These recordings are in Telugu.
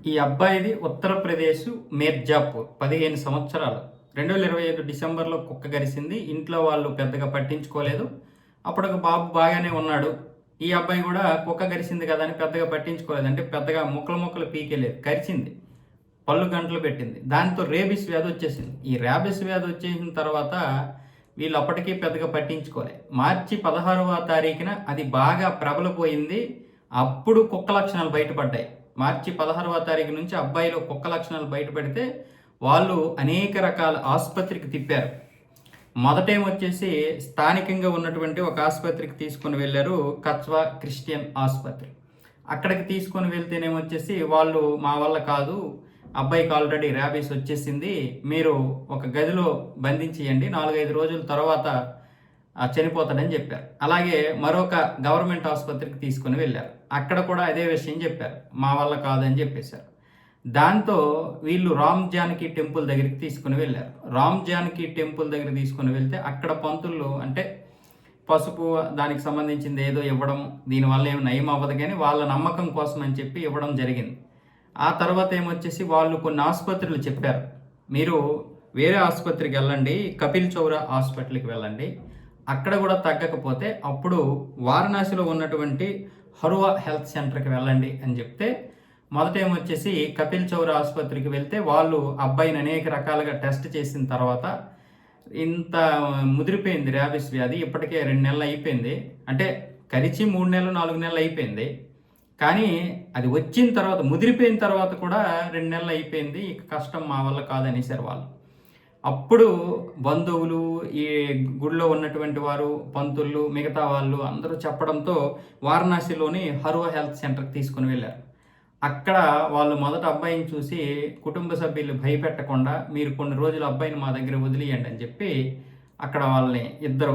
ఈ అబ్బాయిది ఉత్తరప్రదేశ్ మీర్జాపూర్ 15 సంవత్సరాలు 2025 డిసెంబర్లో కుక్క గరిసింది. ఇంట్లో వాళ్ళు పెద్దగా పట్టించుకోలేదు. అప్పుడు ఒక బాబు బాగానే ఉన్నాడు. ఈ అబ్బాయి కూడా కుక్క గరిసింది కదా అని పెద్దగా పట్టించుకోలేదు. అంటే పెద్దగా ముక్కలు పీకేలేదు, కరిచింది, పళ్ళు గంటలు పెట్టింది. దాంతో రేబిస్ వ్యాధి వచ్చేసింది. ఈ రేబిస్ వ్యాధి వచ్చేసిన తర్వాత వీళ్ళు అప్పటికీ పెద్దగా పట్టించుకోలేదు. మార్చి 16వ తారీఖున అది బాగా ప్రబలిపోయింది. అప్పుడు కుక్క లక్షణాలు బయటపడ్డాయి. మార్చి 16వ తారీఖు నుంచి అబ్బాయిలో కుక్క లక్షణాలు బయటపడితే వాళ్ళు అనేక రకాల ఆసుపత్రికి తిప్పారు. మొదటేమొచ్చేసి స్థానికంగా ఉన్నటువంటి ఒక ఆసుపత్రికి తీసుకొని వెళ్ళారు, కచ్వా క్రిస్టియన్ ఆసుపత్రి. అక్కడికి తీసుకొని వెళ్తేనేమొచ్చేసి వాళ్ళు మా వల్ల కాదు, అబ్బాయికి ఆల్రెడీ ర్యాబీస్ వచ్చేసింది, మీరు ఒక గదిలో బంధించేయండి, 4-5 రోజుల తర్వాత చనిపోతాడని చెప్పారు. అలాగే మరొక గవర్నమెంట్ ఆసుపత్రికి తీసుకొని వెళ్ళారు. అక్కడ కూడా అదే విషయం చెప్పారు, మా వల్ల కాదని చెప్పేశారు. దాంతో వీళ్ళు రామ్ జానకి టెంపుల్ దగ్గరికి తీసుకుని వెళ్ళారు. రామ్ జానకి టెంపుల్ దగ్గర తీసుకుని వెళ్తే అక్కడ పంతులు అంటే పసుపు దానికి సంబంధించింది ఏదో ఇవ్వడం, దీనివల్ల ఏమి నయం అవ్వదు కానీ వాళ్ళ నమ్మకం కోసం అని చెప్పి ఇవ్వడం జరిగింది. ఆ తర్వాత ఏమొచ్చేసి వాళ్ళు కొన్ని ఆసుపత్రులు చెప్పారు, మీరు వేరే ఆసుపత్రికి వెళ్ళండి, కపిల్ చౌరా హాస్పిటల్కి వెళ్ళండి, అక్కడ కూడా తగ్గకపోతే అప్పుడు వారణాసిలో ఉన్నటువంటి హరువా హెల్త్ సెంటర్కి వెళ్ళండి అని చెప్తే మొదట ఏమొచ్చేసి కపిల్ చౌరా ఆసుపత్రికి వెళ్తే వాళ్ళు అబ్బాయిని అనేక రకాలుగా టెస్ట్ చేసిన తర్వాత ఇంత ముదిరిపోయింది ర్యాబిస్ వ్యాధి, ఇప్పటికే 2 నెలలు అయిపోయింది, అంటే కరిచి 3 నెలలు 4 నెలలు అయిపోయింది, కానీ అది వచ్చిన తర్వాత ముదిరిపోయిన తర్వాత కూడా 2 నెలలు అయిపోయింది, ఇక కష్టం మా వల్ల కాదనేసారు వాళ్ళు. అప్పుడు బంధువులు, ఈ గుడిలో ఉన్నటువంటి వారు, పంతులు, మిగతా వాళ్ళు అందరూ చెప్పడంతో వారణాసిలోని హరువా హెల్త్ సెంటర్కి తీసుకుని వెళ్ళారు. అక్కడ వాళ్ళు మొదట అబ్బాయిని చూసి కుటుంబ సభ్యులు భయపెట్టకుండా మీరు కొన్ని రోజులు అబ్బాయిని మా దగ్గర వదిలేయండి అని చెప్పి అక్కడ వాళ్ళని ఇద్దరు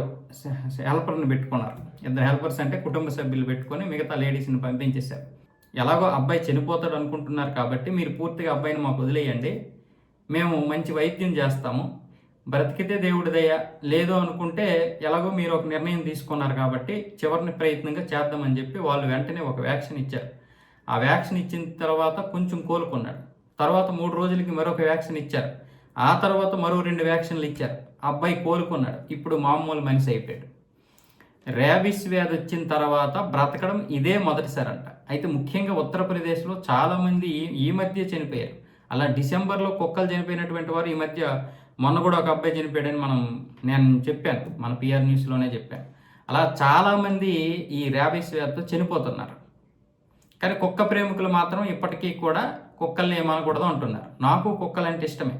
హెల్పర్ని పెట్టుకున్నారు. ఇద్దరు హెల్పర్స్ అంటే కుటుంబ సభ్యులు పెట్టుకొని మిగతా లేడీస్ని పంపించేశారు. ఎలాగో అబ్బాయి చనిపోతాడు అనుకుంటున్నారు కాబట్టి మీరు పూర్తిగా అబ్బాయిని మాకు వదిలేయండి, మేము మంచి వైద్యం చేస్తాము, బ్రతికితే దేవుడి దయ, లేదు అనుకుంటే ఎలాగో మీరు ఒక నిర్ణయం తీసుకున్నారు కాబట్టి చివరిని ప్రయత్నంగా చేద్దామని చెప్పి వాళ్ళు వెంటనే ఒక వ్యాక్సిన్ ఇచ్చారు. ఆ వ్యాక్సిన్ ఇచ్చిన తర్వాత కొంచెం కోలుకున్నాడు. తర్వాత 3 రోజులకి మరొక వ్యాక్సిన్ ఇచ్చారు. ఆ తర్వాత మరో 2 వ్యాక్సిన్లు ఇచ్చారు. అబ్బాయి కోలుకున్నాడు, ఇప్పుడు మామూలు మనిషి అయిపోయాడు. ర్యాబిస్ వ్యాధి వచ్చిన తర్వాత బ్రతకడం ఇదే మొదటిసారంట. అయితే ముఖ్యంగా ఉత్తరప్రదేశ్లో చాలామంది ఈ మధ్య చనిపోయారు. అలా డిసెంబర్లో కుక్కలు చనిపోయినటువంటి వారు ఈ మధ్య మొన్న కూడా ఒక అబ్బాయి చనిపోయాడని నేను చెప్పాను, మన పిఆర్ న్యూస్లోనే చెప్పాను. అలా చాలామంది ఈ ర్యాబిస్ వ్యాధితో చనిపోతున్నారు. కానీ కుక్క ప్రేమికులు మాత్రం ఇప్పటికీ కూడా కుక్కల్ని ఏమనకూడదు అంటున్నారు. నాకు కుక్కలంటే ఇష్టమే,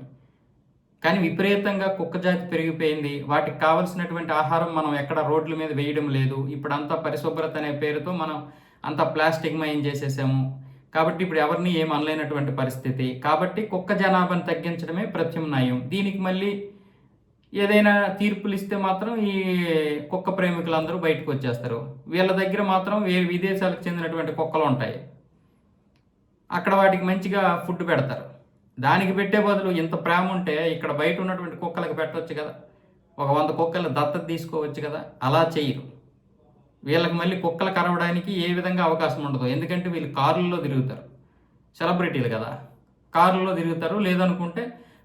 కానీ విపరీతంగా కుక్క జాతి పెరిగిపోయింది. వాటికి కావలసినటువంటి ఆహారం మనం ఎక్కడ రోడ్ల మీద వేయడం లేదు. ఇప్పుడు అంతా పరిశుభ్రత అనే పేరుతో మనం అంతా ప్లాస్టిక్ మయం చేసేసాము కాబట్టి ఇప్పుడు ఎవరిని ఏం అనలేనటువంటి పరిస్థితి. కాబట్టి కుక్క జనాభాను తగ్గించడమే ప్రత్యామ్నాయం. దీనికి మళ్ళీ ఏదైనా తీర్పులు ఇస్తే మాత్రం ఈ కుక్క ప్రేమికులందరూ బయటకు వచ్చేస్తారు. వీళ్ళ దగ్గర మాత్రం వేరే విదేశాలకు చెందినటువంటి కుక్కలు ఉంటాయి, అక్కడ వాటికి మంచిగా ఫుడ్ పెడతారు. దానికి పెట్టే బదులు ఇంత ప్రేమ ఉంటే ఇక్కడ బయట ఉన్నటువంటి కుక్కలకు పెట్టవచ్చు కదా, ఒక 100 కుక్కలు దత్తత తీసుకోవచ్చు కదా. అలా చేయరు. వీళ్ళకి మళ్ళీ కుక్కలు కరవడానికి ఏ విధంగా అవకాశం ఉండదు. ఎందుకంటే వీళ్ళు కారుల్లో తిరుగుతారు, సెలబ్రిటీలు కదా, కారుల్లో తిరుగుతారు. లేదనుకుంటే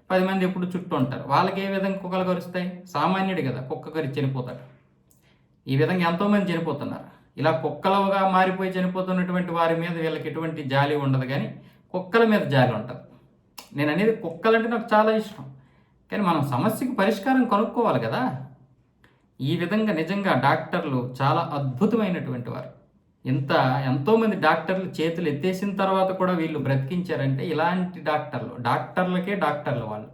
10 మంది ఎప్పుడు చుట్టూ ఉంటారు. వాళ్ళకి ఏ విధంగా కుక్కలు కరుస్తాయి? సామాన్యుడు కదా కుక్క కరిచి చనిపోతాడు. ఈ విధంగా ఎంతోమంది చనిపోతున్నారు. ఇలా కుక్కలుగా మారిపోయి చనిపోతున్నటువంటి వారి మీద వీళ్ళకి ఎటువంటి జాలి ఉండదు, కానీ కుక్కల మీద జాలి ఉంటుంది. నేను అనేది కుక్కలంటే నాకు చాలా ఇష్టం, కానీ మనం సమస్యకు పరిష్కారం కనుక్కోవాలి కదా. ఈ విధంగా నిజంగా డాక్టర్లు చాలా అద్భుతమైనటువంటి వారు. ఎంతోమంది డాక్టర్లు చేతులు ఎత్తేసిన తర్వాత కూడా వీళ్ళు బ్రతికించారంటే ఇలాంటి డాక్టర్లకే డాక్టర్లు వాళ్ళు.